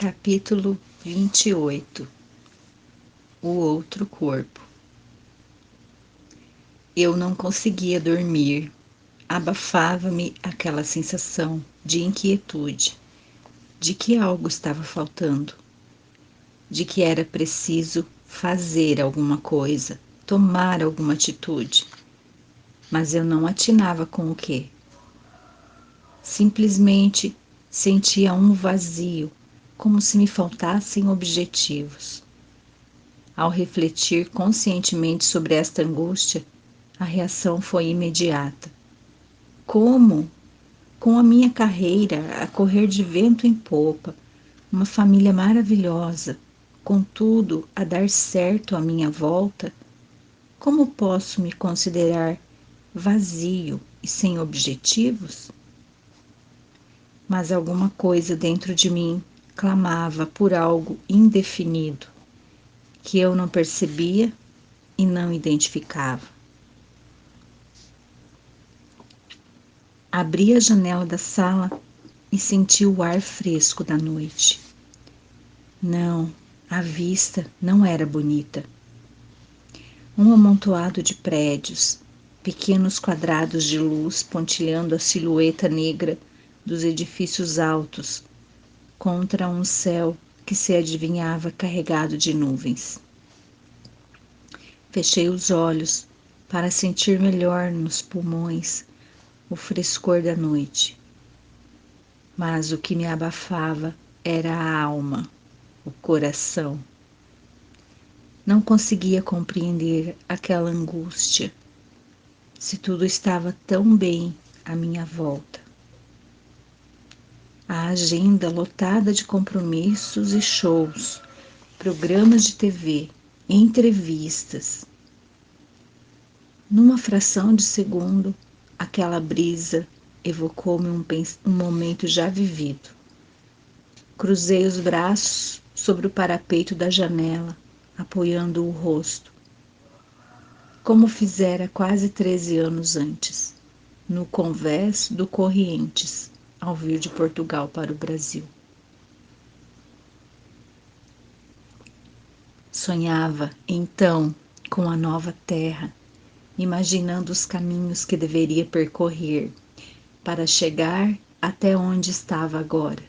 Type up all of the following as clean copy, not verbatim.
Capítulo 28. O outro corpo. Eu não conseguia dormir. Abafava-me aquela sensação de inquietude, de que algo estava faltando, de que era preciso fazer alguma coisa, tomar alguma atitude. Mas eu não atinava com o quê. Simplesmente sentia um vazio, como se me faltassem objetivos. Ao refletir conscientemente sobre esta angústia, a reação foi imediata. Como? Com a minha carreira a correr de vento em popa, uma família maravilhosa, contudo a dar certo à minha volta, como posso me considerar vazio e sem objetivos? Mas alguma coisa dentro de mim clamava por algo indefinido, que eu não percebia e não identificava. Abri a janela da sala e senti o ar fresco da noite. Não, a vista não era bonita. Um amontoado de prédios, pequenos quadrados de luz pontilhando a silhueta negra dos edifícios altos contra um céu que se adivinhava carregado de nuvens. Fechei os olhos para sentir melhor nos pulmões o frescor da noite. Mas o que me abafava era a alma, o coração. Não conseguia compreender aquela angústia, se tudo estava tão bem à minha volta. A agenda lotada de compromissos e shows, programas de TV, entrevistas. Numa fração de segundo, aquela brisa evocou-me um momento já vivido. Cruzei os braços sobre o parapeito da janela, apoiando o rosto, como fizera quase 13 anos antes, no convés do Corrientes, ao vir de Portugal para o Brasil. Sonhava, então, com a nova terra, imaginando os caminhos que deveria percorrer para chegar até onde estava agora.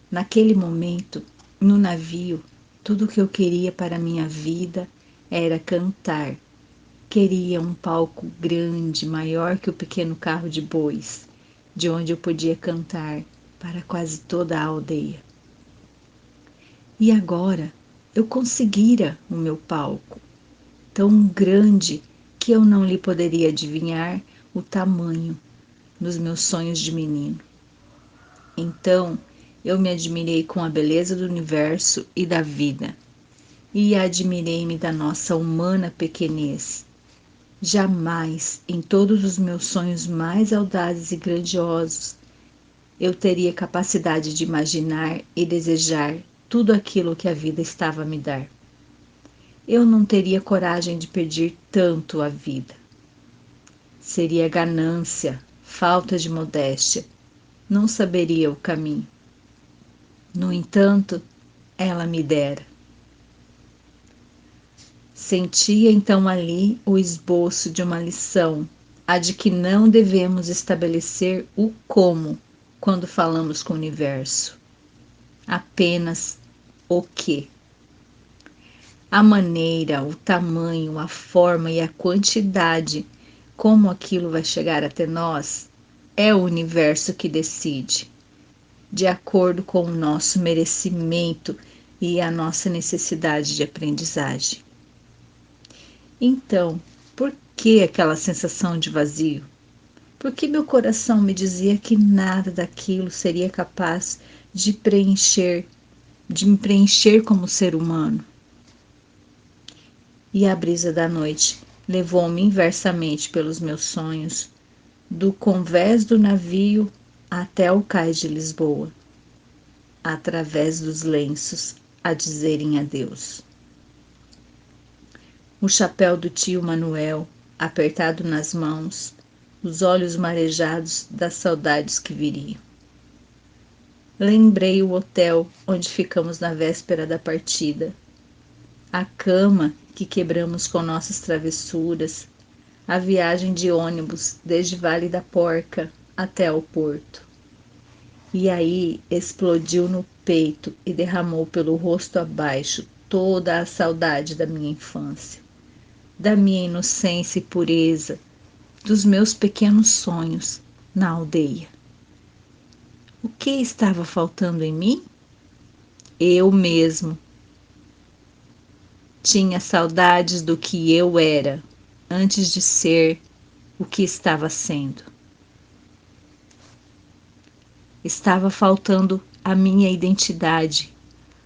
Naquele momento, no navio, tudo o que eu queria para minha vida era cantar. Queria um palco grande, maior que o pequeno carro de bois, de onde eu podia cantar para quase toda a aldeia. E agora eu conseguira o meu palco, tão grande que eu não lhe poderia adivinhar o tamanho nos meus sonhos de menino. Então eu me admirei com a beleza do universo e da vida, e admirei-me da nossa humana pequenez. Jamais, em todos os meus sonhos mais audazes e grandiosos, eu teria capacidade de imaginar e desejar tudo aquilo que a vida estava a me dar. Eu não teria coragem de pedir tanto à vida. Seria ganância, falta de modéstia, não saberia o caminho. No entanto, ela me dera. Sentia então ali o esboço de uma lição, a de que não devemos estabelecer o como quando falamos com o universo, apenas o que. A maneira, o tamanho, a forma e a quantidade como aquilo vai chegar até nós é o universo que decide, de acordo com o nosso merecimento e a nossa necessidade de aprendizagem. Então, por que aquela sensação de vazio? Por que meu coração me dizia que nada daquilo seria capaz de me preencher como ser humano? E a brisa da noite levou-me inversamente pelos meus sonhos, do convés do navio até o cais de Lisboa, através dos lenços a dizerem adeus. O chapéu do tio Manuel, apertado nas mãos, os olhos marejados das saudades que viriam. Lembrei o hotel onde ficamos na véspera da partida, a cama que quebramos com nossas travessuras, a viagem de ônibus desde Vale da Porca até o porto. E aí explodiu no peito e derramou pelo rosto abaixo toda a saudade da minha infância, da minha inocência e pureza, dos meus pequenos sonhos na aldeia. O que estava faltando em mim? Eu mesmo. Tinha saudades do que eu era, antes de ser o que estava sendo. Estava faltando a minha identidade,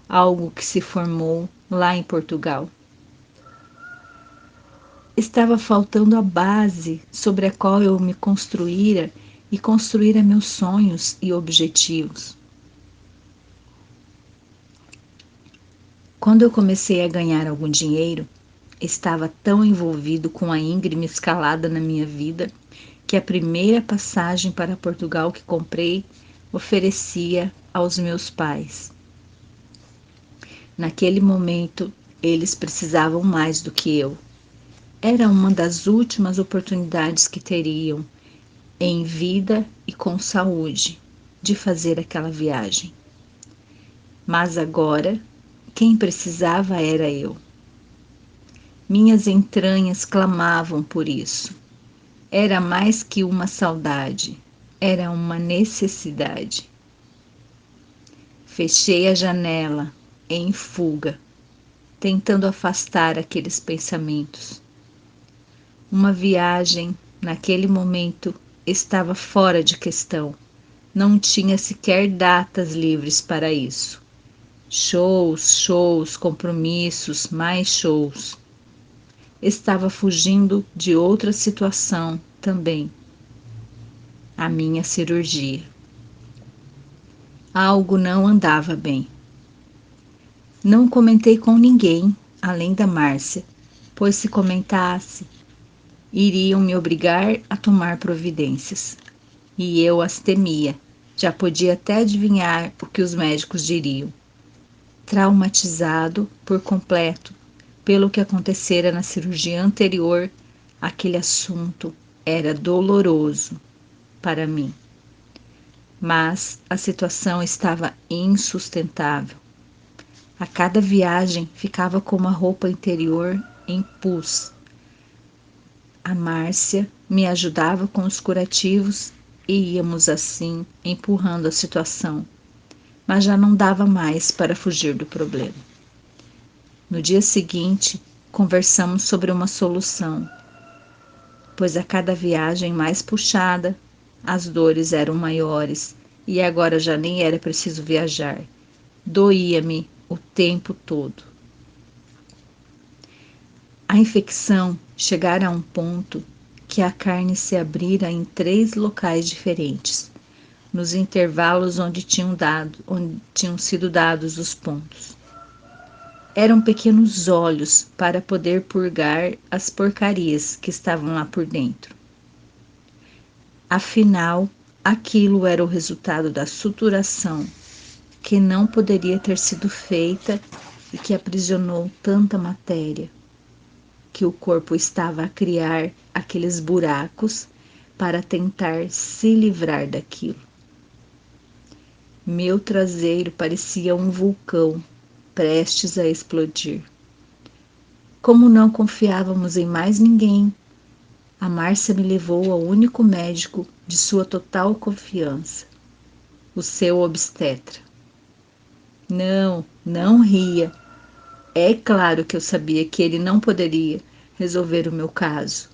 algo que se formou lá em Portugal. Estava faltando a base sobre a qual eu me construíra e construíra meus sonhos e objetivos. Quando eu comecei a ganhar algum dinheiro, estava tão envolvido com a íngreme escalada na minha vida que a primeira passagem para Portugal que comprei oferecia aos meus pais. Naquele momento, eles precisavam mais do que eu. Era uma das últimas oportunidades que teriam, em vida e com saúde, de fazer aquela viagem. Mas agora, quem precisava era eu. Minhas entranhas clamavam por isso. Era mais que uma saudade, era uma necessidade. Fechei a janela, em fuga, tentando afastar aqueles pensamentos. Uma viagem, naquele momento, estava fora de questão. Não tinha sequer datas livres para isso. Shows, compromissos, mais shows. Estava fugindo de outra situação também. A minha cirurgia. Algo não andava bem. Não comentei com ninguém, além da Márcia, pois se comentasse, iriam me obrigar a tomar providências. E eu as temia, já podia até adivinhar o que os médicos diriam. Traumatizado por completo pelo que acontecera na cirurgia anterior, aquele assunto era doloroso para mim. Mas a situação estava insustentável. A cada viagem ficava com uma roupa interior em pus. A Márcia me ajudava com os curativos e íamos assim empurrando a situação, mas já não dava mais para fugir do problema. No dia seguinte, conversamos sobre uma solução, pois a cada viagem mais puxada, as dores eram maiores e agora já nem era preciso viajar. Doía-me o tempo todo. A infecção chegara a um ponto que a carne se abrira em 3 locais diferentes, nos intervalos onde tinham sido dados os pontos. Eram pequenos olhos para poder purgar as porcarias que estavam lá por dentro. Afinal, aquilo era o resultado da suturação, que não poderia ter sido feita e que aprisionou tanta matéria, que o corpo estava a criar aqueles buracos para tentar se livrar daquilo. Meu traseiro parecia um vulcão prestes a explodir. Como não confiávamos em mais ninguém, a Márcia me levou ao único médico de sua total confiança, o seu obstetra. Não ria. É claro que eu sabia que ele não poderia resolver o meu caso,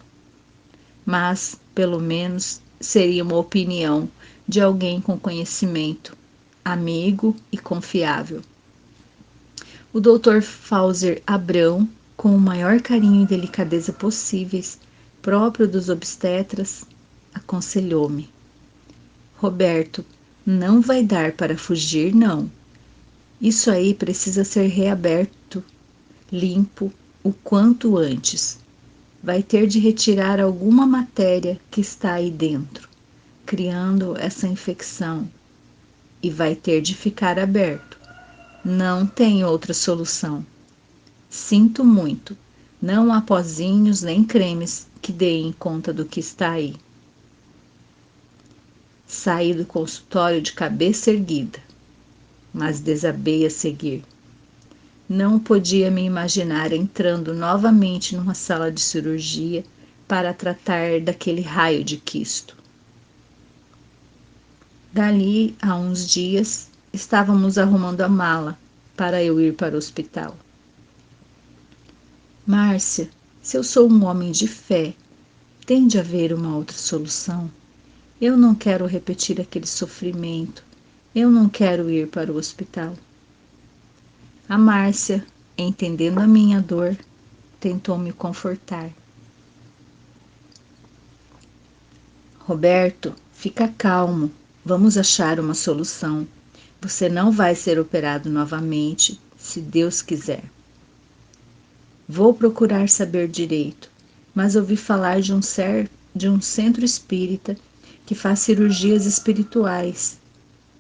mas, pelo menos, seria uma opinião de alguém com conhecimento, amigo e confiável. O Dr. Fauser Abrão, com o maior carinho e delicadeza possíveis, próprio dos obstetras, aconselhou-me: Roberto, não vai dar para fugir, não. Isso aí precisa ser reaberto, limpo, o quanto antes. Vai ter de retirar alguma matéria que está aí dentro, criando essa infecção. e vai ter de ficar aberto. Não tem outra solução. Sinto muito. Não há pozinhos nem cremes que deem conta do que está aí. Saí do consultório de cabeça erguida, mas desabei a seguir. Não podia me imaginar entrando novamente numa sala de cirurgia para tratar daquele raio de quisto. Dali a uns dias, estávamos arrumando a mala para eu ir para o hospital. Márcia, se eu sou um homem de fé, tem de haver uma outra solução. Eu não quero repetir aquele sofrimento. Eu não quero ir para o hospital. A Márcia, entendendo a minha dor, tentou me confortar. Roberto, fica calmo. Vamos achar uma solução. Você não vai ser operado novamente, se Deus quiser. Vou procurar saber direito, mas ouvi falar de um centro espírita que faz cirurgias espirituais.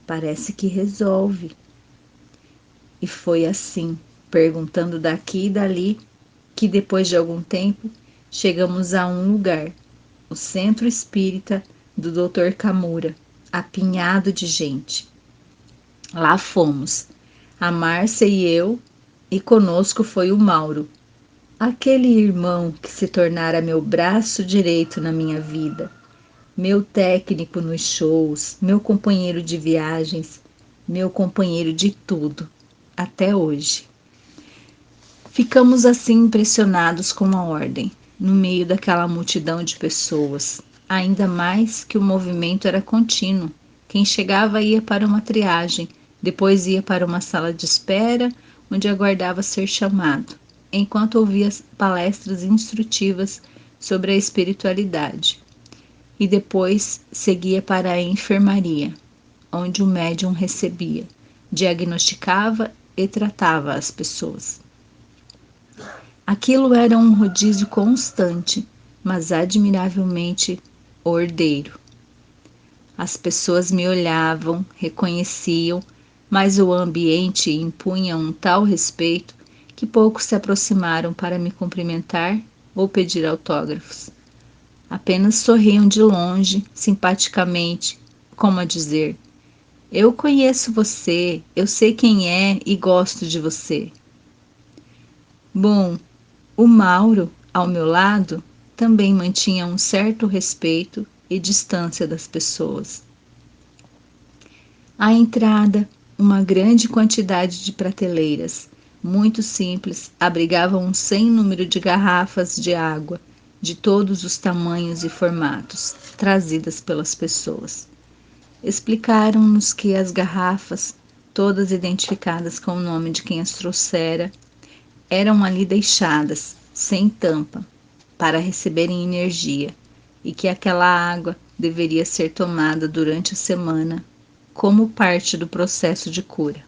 Parece que resolve. E foi assim, perguntando daqui e dali, que depois de algum tempo chegamos a um lugar, o Centro Espírita do Dr. Camura, apinhado de gente. Lá fomos, a Márcia e eu, e conosco foi o Mauro, aquele irmão que se tornara meu braço direito na minha vida, meu técnico nos shows, meu companheiro de viagens, meu companheiro de tudo, até hoje. Ficamos assim impressionados com a ordem, no meio daquela multidão de pessoas, ainda mais que o movimento era contínuo. Quem chegava ia para uma triagem, depois ia para uma sala de espera, onde aguardava ser chamado, enquanto ouvia palestras instrutivas sobre a espiritualidade. E depois seguia para a enfermaria, onde o médium recebia, diagnosticava e tratava as pessoas. Aquilo era um rodízio constante, mas admiravelmente ordeiro. As pessoas me olhavam, reconheciam, mas o ambiente impunha um tal respeito que poucos se aproximaram para me cumprimentar ou pedir autógrafos. Apenas sorriam de longe, simpaticamente, como a dizer: eu conheço você, eu sei quem é e gosto de você. Bom, o Mauro, ao meu lado, também mantinha um certo respeito e distância das pessoas. À entrada, uma grande quantidade de prateleiras, muito simples, abrigavam um sem número de garrafas de água, de todos os tamanhos e formatos, trazidas pelas pessoas. Explicaram-nos que as garrafas, todas identificadas com o nome de quem as trouxera, eram ali deixadas, sem tampa, para receberem energia, e que aquela água deveria ser tomada durante a semana, como parte do processo de cura.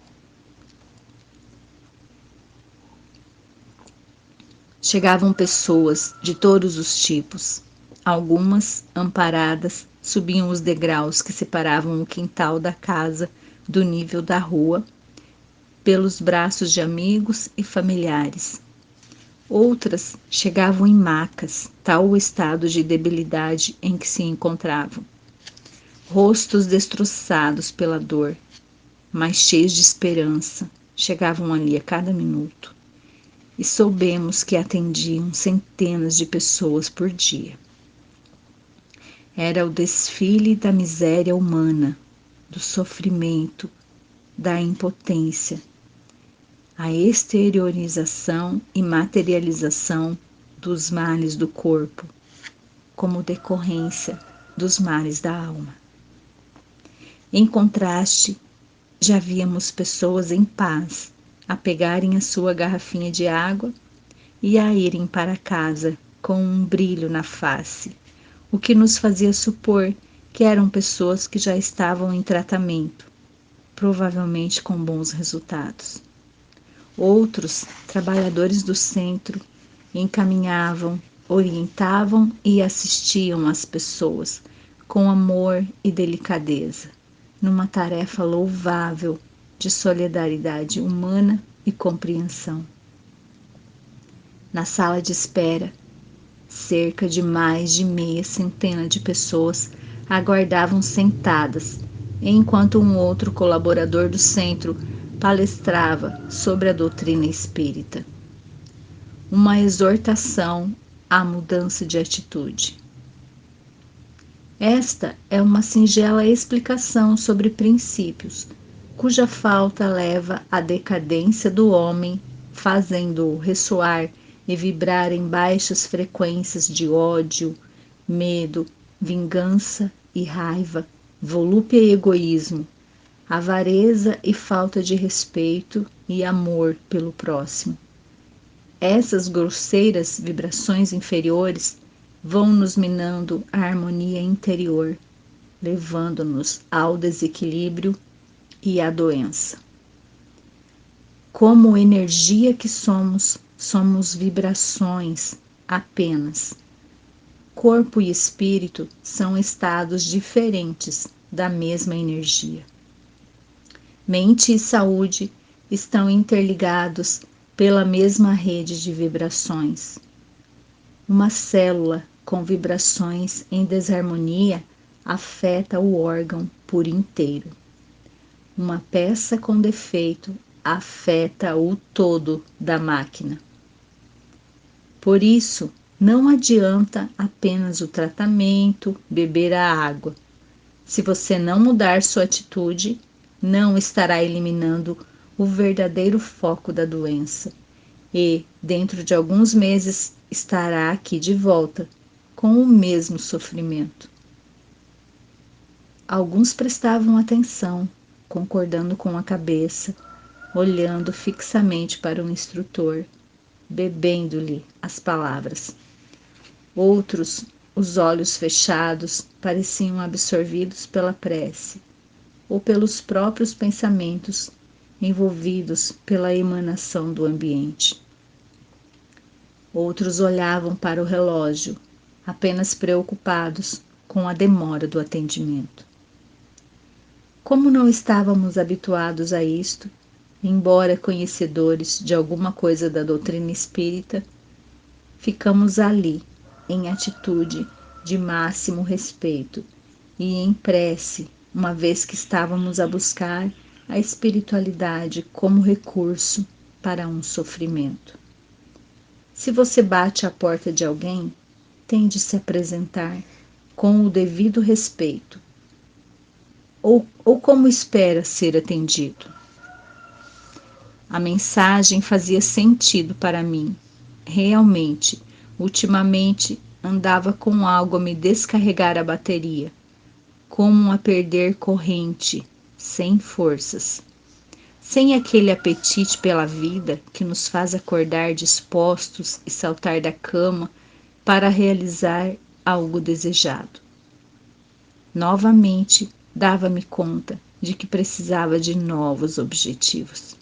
Chegavam pessoas de todos os tipos. Algumas, amparadas, subiam os degraus que separavam o quintal da casa do nível da rua, pelos braços de amigos e familiares. Outras chegavam em macas, tal o estado de debilidade em que se encontravam. Rostos destroçados pela dor, mas cheios de esperança, chegavam ali a cada minuto. E soubemos que atendiam centenas de pessoas por dia. Era o desfile da miséria humana, do sofrimento, da impotência, a exteriorização e materialização dos males do corpo, como decorrência dos males da alma. Em contraste, já víamos pessoas em paz, a pegarem a sua garrafinha de água e a irem para casa com um brilho na face, o que nos fazia supor que eram pessoas que já estavam em tratamento, provavelmente com bons resultados. Outros, trabalhadores do centro, encaminhavam, orientavam e assistiam as pessoas com amor e delicadeza, numa tarefa louvável de solidariedade humana e compreensão. Na sala de espera, cerca de mais de meia centena de pessoas aguardavam sentadas, enquanto um outro colaborador do centro palestrava sobre a doutrina espírita. Uma exortação à mudança de atitude. Esta é uma singela explicação sobre princípios, cuja falta leva à decadência do homem, fazendo-o ressoar e vibrar em baixas frequências de ódio, medo, vingança e raiva, volúpia e egoísmo, avareza e falta de respeito e amor pelo próximo. Essas grosseiras vibrações inferiores vão nos minando a harmonia interior, levando-nos ao desequilíbrio e à doença. Como energia que somos vibrações apenas. Corpo e espírito são estados diferentes da mesma energia. Mente e saúde estão interligados pela mesma rede de vibrações. Uma célula com vibrações em desarmonia afeta o órgão por inteiro. Uma peça com defeito afeta o todo da máquina. Por isso, não adianta apenas o tratamento, beber a água. Se você não mudar sua atitude, não estará eliminando o verdadeiro foco da doença e, dentro de alguns meses, estará aqui de volta, com o mesmo sofrimento. Alguns prestavam atenção, concordando com a cabeça, olhando fixamente para o instrutor, bebendo-lhe as palavras. Outros, os olhos fechados, pareciam absorvidos pela prece, ou pelos próprios pensamentos, envolvidos pela emanação do ambiente. Outros olhavam para o relógio, apenas preocupados com a demora do atendimento. Como não estávamos habituados a isto, embora conhecedores de alguma coisa da doutrina espírita, ficamos ali, em atitude de máximo respeito e em prece, uma vez que estávamos a buscar a espiritualidade como recurso para um sofrimento. Se você bate à porta de alguém, tem de se apresentar com o devido respeito, ou como espera ser atendido. A mensagem fazia sentido para mim. Realmente, ultimamente, andava com algo a me descarregar a bateria, como a perder corrente, sem forças. Sem aquele apetite pela vida que nos faz acordar dispostos e saltar da cama para realizar algo desejado. Novamente, dava-me conta de que precisava de novos objetivos.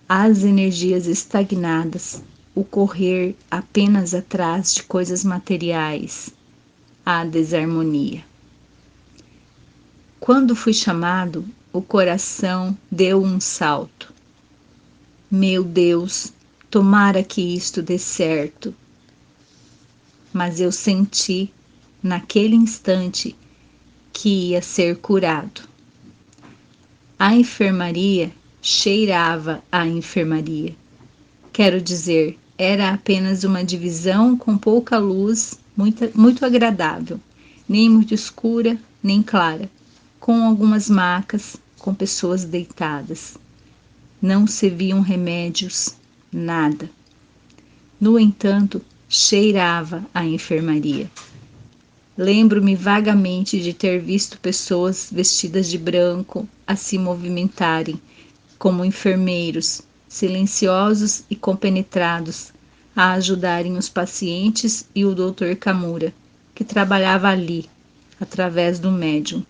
As energias estagnadas, o correr apenas atrás de coisas materiais, a desarmonia. Quando fui chamado, o coração deu um salto. Meu Deus, tomara que isto dê certo. Mas eu senti, naquele instante, que ia ser curado. A enfermaria cheirava a enfermaria. Quero dizer, era apenas uma divisão com pouca luz, muito agradável, nem muito escura, nem clara, com algumas macas, com pessoas deitadas. Não se viam remédios, nada. No entanto, cheirava a enfermaria. Lembro-me vagamente de ter visto pessoas vestidas de branco a se movimentarem como enfermeiros, silenciosos e compenetrados, a ajudarem os pacientes e o Dr. Kamura, que trabalhava ali, através do médium.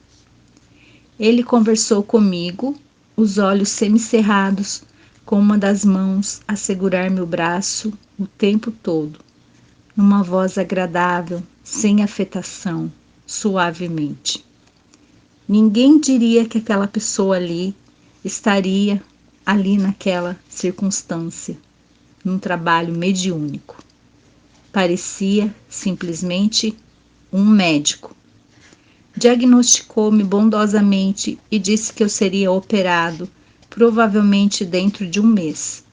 Ele conversou comigo, os olhos semicerrados, com uma das mãos a segurar meu braço o tempo todo, numa voz agradável, sem afetação, suavemente. Ninguém diria que aquela pessoa ali estaria ali naquela circunstância, num trabalho mediúnico. Parecia simplesmente um médico. Diagnosticou-me bondosamente e disse que eu seria operado provavelmente dentro de um mês,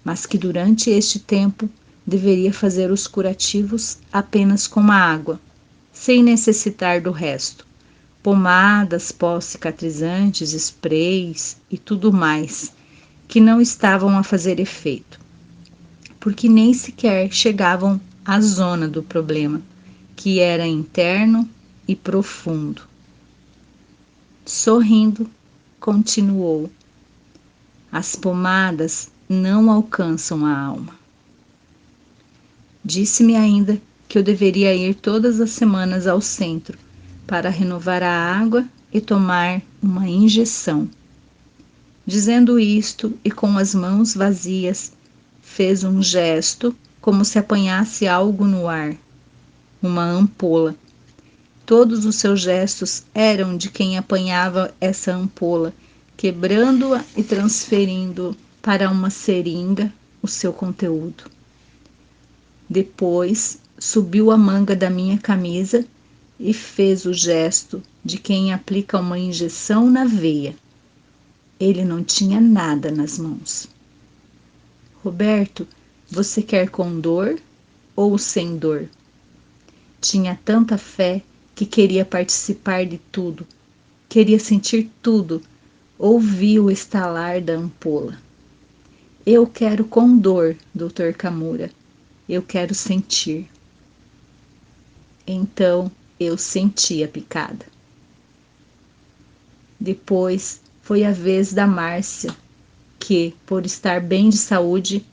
mas que durante este tempo deveria fazer os curativos apenas com a água, sem necessitar do resto. Pomadas pós-cicatrizantes, sprays e tudo mais, que não estavam a fazer efeito, porque nem sequer chegavam à zona do problema, que era interno e profundo. Sorrindo, continuou: as pomadas não alcançam a alma. Disse-me ainda que eu deveria ir todas as semanas ao centro para renovar a água e tomar uma injeção. Dizendo isto e com as mãos vazias, fez um gesto como se apanhasse algo no ar, uma ampola. Todos os seus gestos eram de quem apanhava essa ampola, quebrando-a e transferindo para uma seringa o seu conteúdo. Depois subiu a manga da minha camisa e fez o gesto de quem aplica uma injeção na veia. Ele não tinha nada nas mãos. Roberto, você quer com dor ou sem dor? Tinha tanta fé que queria participar de tudo, queria sentir tudo, ouvir o estalar da ampola. Eu quero com dor, Dr. Kamura, eu quero sentir. Então eu senti a picada. Depois foi a vez da Márcia, que, por estar bem de saúde,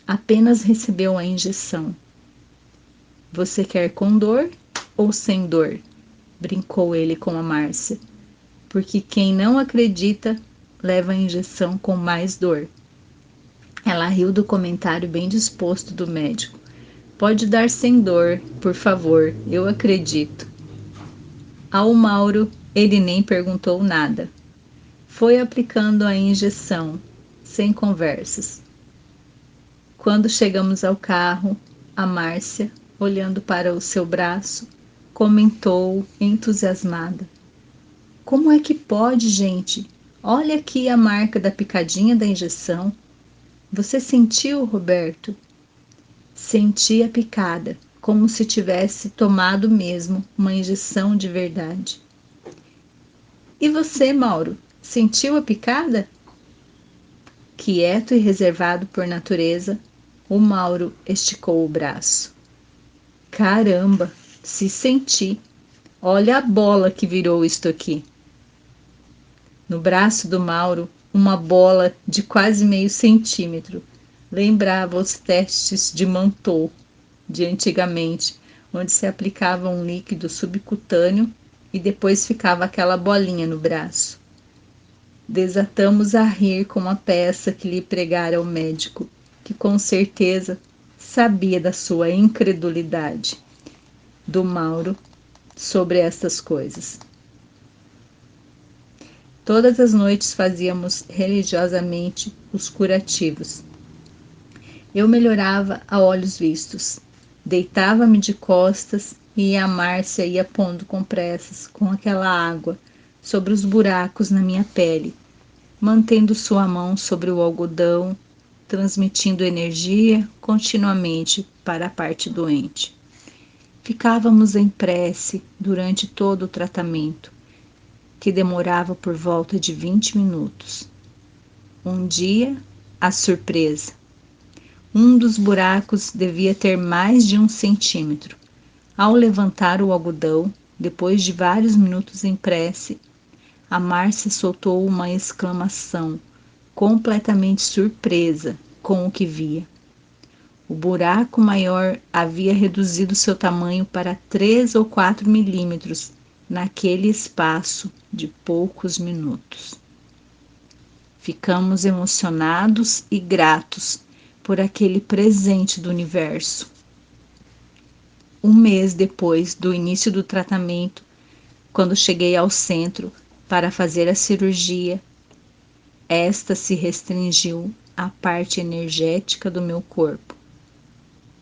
apenas recebeu a injeção. Você quer com dor ou sem dor? Brincou ele com a Márcia, porque quem não acredita leva a injeção com mais dor. Ela riu do comentário bem disposto do médico. Pode dar sem dor, por favor, eu acredito. Ao Mauro, ele nem perguntou nada. Foi aplicando a injeção, sem conversas. Quando chegamos ao carro, a Márcia, olhando para o seu braço, comentou entusiasmada: como é que pode, gente? Olha aqui a marca da picadinha da injeção. Você sentiu, Roberto? Senti a picada, como se tivesse tomado mesmo uma injeção de verdade. E você, Mauro, sentiu a picada? Quieto e reservado por natureza, o Mauro esticou o braço. Caramba, se senti. Olha a bola que virou isto aqui. No braço do Mauro, uma bola de quase meio centímetro. Lembrava os testes de Mantoux de antigamente, onde se aplicava um líquido subcutâneo e depois ficava aquela bolinha no braço. Desatamos a rir com a peça que lhe pregara o médico, que com certeza sabia da sua incredulidade, do Mauro, sobre estas coisas. Todas as noites fazíamos religiosamente os curativos. Eu melhorava a olhos vistos. Deitava-me de costas e a Márcia ia pondo compressas com aquela água sobre os buracos na minha pele, mantendo sua mão sobre o algodão, transmitindo energia continuamente para a parte doente. Ficávamos em prece durante todo o tratamento, que demorava por volta de 20 minutos. Um dia, a surpresa. Um dos buracos devia ter mais de 1 centímetro. Ao levantar o algodão, depois de vários minutos em prece, a Márcia soltou uma exclamação, completamente surpresa com o que via. O buraco maior havia reduzido seu tamanho para 3 ou 4 milímetros naquele espaço de poucos minutos. Ficamos emocionados e gratos por aquele presente do universo. Um mês depois do início do tratamento, quando cheguei ao centro, Para fazer a cirurgia, esta se restringiu à parte energética do meu corpo,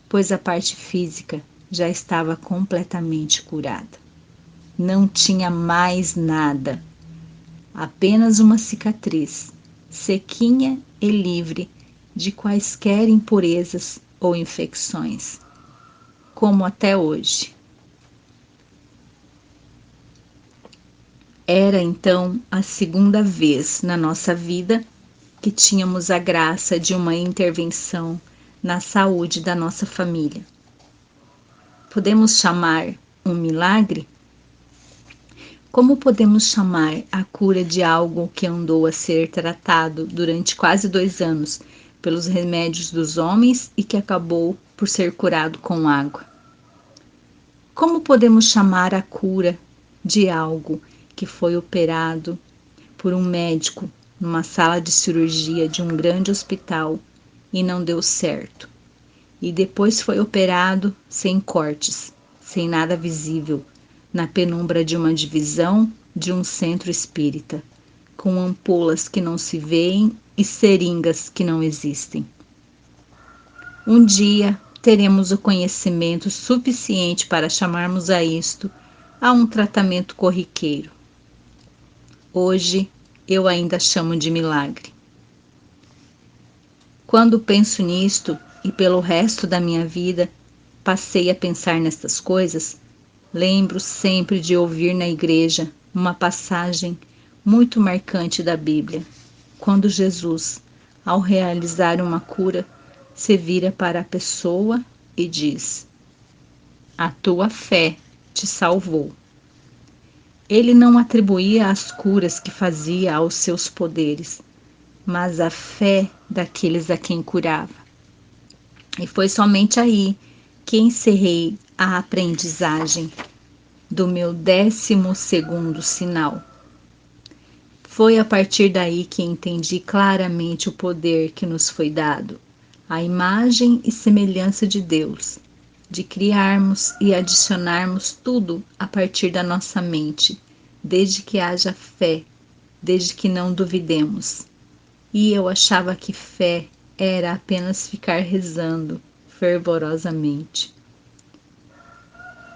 pois a parte física já estava completamente curada. Não tinha mais nada, apenas uma cicatriz, sequinha e livre de quaisquer impurezas ou infecções, como até hoje. Era então a segunda vez na nossa vida que tínhamos a graça de uma intervenção na saúde da nossa família. Podemos chamar um milagre? Como podemos chamar a cura de algo que andou a ser tratado durante quase 2 anos pelos remédios dos homens e que acabou por ser curado com água? Como podemos chamar a cura de algo que foi operado por um médico numa sala de cirurgia de um grande hospital e não deu certo? E depois foi operado sem cortes, sem nada visível, na penumbra de uma divisão de um centro espírita, com ampolas que não se veem e seringas que não existem. Um dia teremos o conhecimento suficiente para chamarmos a isto a um tratamento corriqueiro. Hoje eu ainda chamo de milagre. Quando penso nisto e pelo resto da minha vida passei a pensar nestas coisas, lembro sempre de ouvir na igreja uma passagem muito marcante da Bíblia, quando Jesus, ao realizar uma cura, se vira para a pessoa e diz: "A tua fé te salvou." Ele não atribuía as curas que fazia aos seus poderes, mas à fé daqueles a quem curava. E foi somente aí que encerrei a aprendizagem do meu 12º sinal. Foi a partir daí que entendi claramente o poder que nos foi dado, a imagem e semelhança de Deus, de criarmos e adicionarmos tudo a partir da nossa mente, desde que haja fé, desde que não duvidemos. E eu achava que fé era apenas ficar rezando fervorosamente.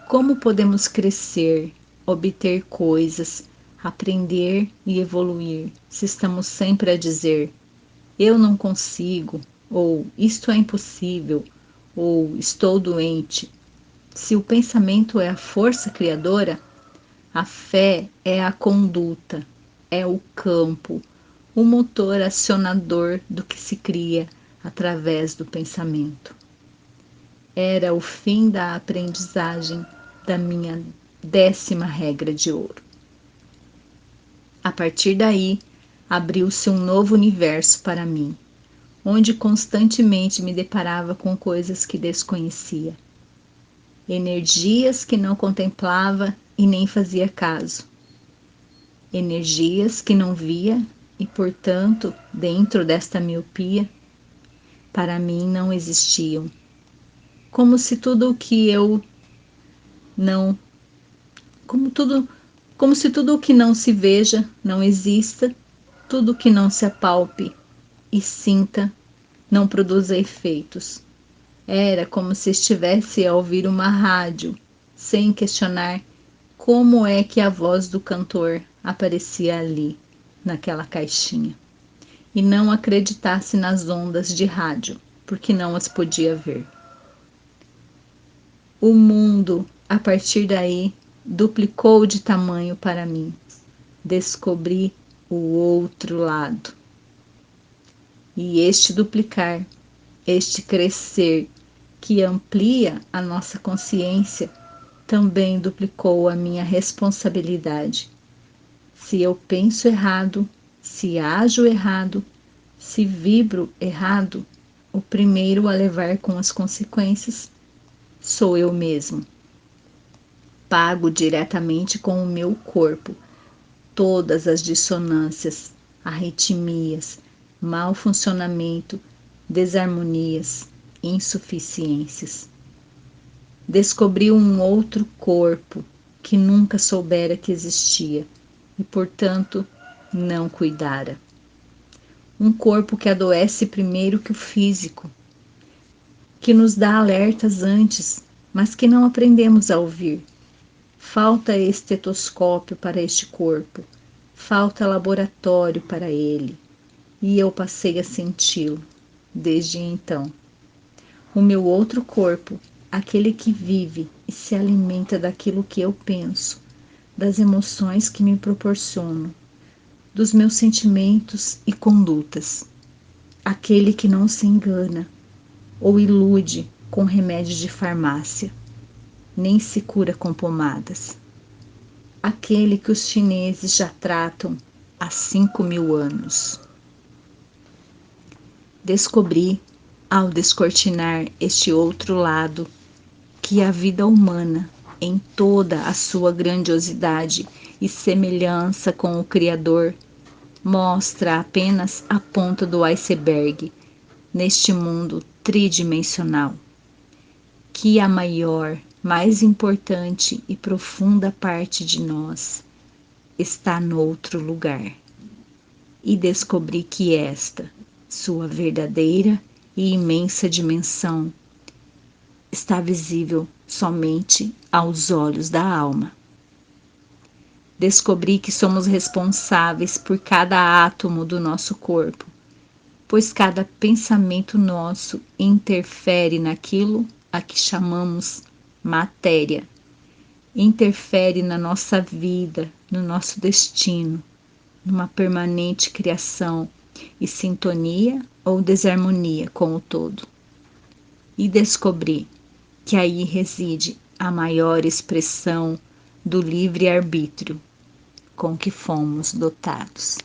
Como podemos crescer, obter coisas, aprender e evoluir se estamos sempre a dizer: "Eu não consigo", ou "Isto é impossível", ou "Estou doente"? Se o pensamento é a força criadora, a fé é a conduta, é o campo, o motor acionador do que se cria através do pensamento. Era o fim da aprendizagem da minha 10ª regra de ouro. A partir daí, abriu-se um novo universo para mim, onde constantemente me deparava com coisas que desconhecia, energias que não contemplava e nem fazia caso, energias que não via e, portanto, dentro desta miopia, para mim não existiam, como se tudo o que eu não, como se tudo o que não se veja não exista, tudo o que não se apalpe e sinta não produza efeitos. Era como se estivesse a ouvir uma rádio, sem questionar como é que a voz do cantor aparecia ali, naquela caixinha, e não acreditasse nas ondas de rádio, porque não as podia ver. O mundo, a partir daí, duplicou de tamanho para mim. Descobri o outro lado. E este duplicar, este crescer que amplia a nossa consciência, também duplicou a minha responsabilidade. Se eu penso errado, se ajo errado, se vibro errado, o primeiro a levar com as consequências sou eu mesmo. Pago diretamente com o meu corpo todas as dissonâncias, arritmias, mau funcionamento, desarmonias, insuficiências. Descobri um outro corpo que nunca soubera que existia, e, portanto, não cuidara. Um corpo que adoece primeiro que o físico, que nos dá alertas antes, mas que não aprendemos a ouvir. Falta estetoscópio para este corpo, falta laboratório para ele, e eu passei a senti-lo desde então. O meu outro corpo, aquele que vive e se alimenta daquilo que eu penso, das emoções que me proporciono, dos meus sentimentos e condutas. Aquele que não se engana ou ilude com remédios de farmácia, nem se cura com pomadas. Aquele que os chineses já tratam há 5.000 anos. Descobri, ao descortinar este outro lado, que a vida humana, em toda a sua grandiosidade e semelhança com o Criador, mostra apenas a ponta do iceberg neste mundo tridimensional, que a maior, mais importante e profunda parte de nós está noutro lugar. E descobri que esta, sua verdadeira e imensa dimensão, está visível somente aos olhos da alma. Descobri que somos responsáveis por cada átomo do nosso corpo, pois cada pensamento nosso interfere naquilo a que chamamos matéria, interfere na nossa vida, no nosso destino, numa permanente criação e sintonia ou desarmonia com o todo. E descobri que aí reside a maior expressão do livre-arbítrio com que fomos dotados.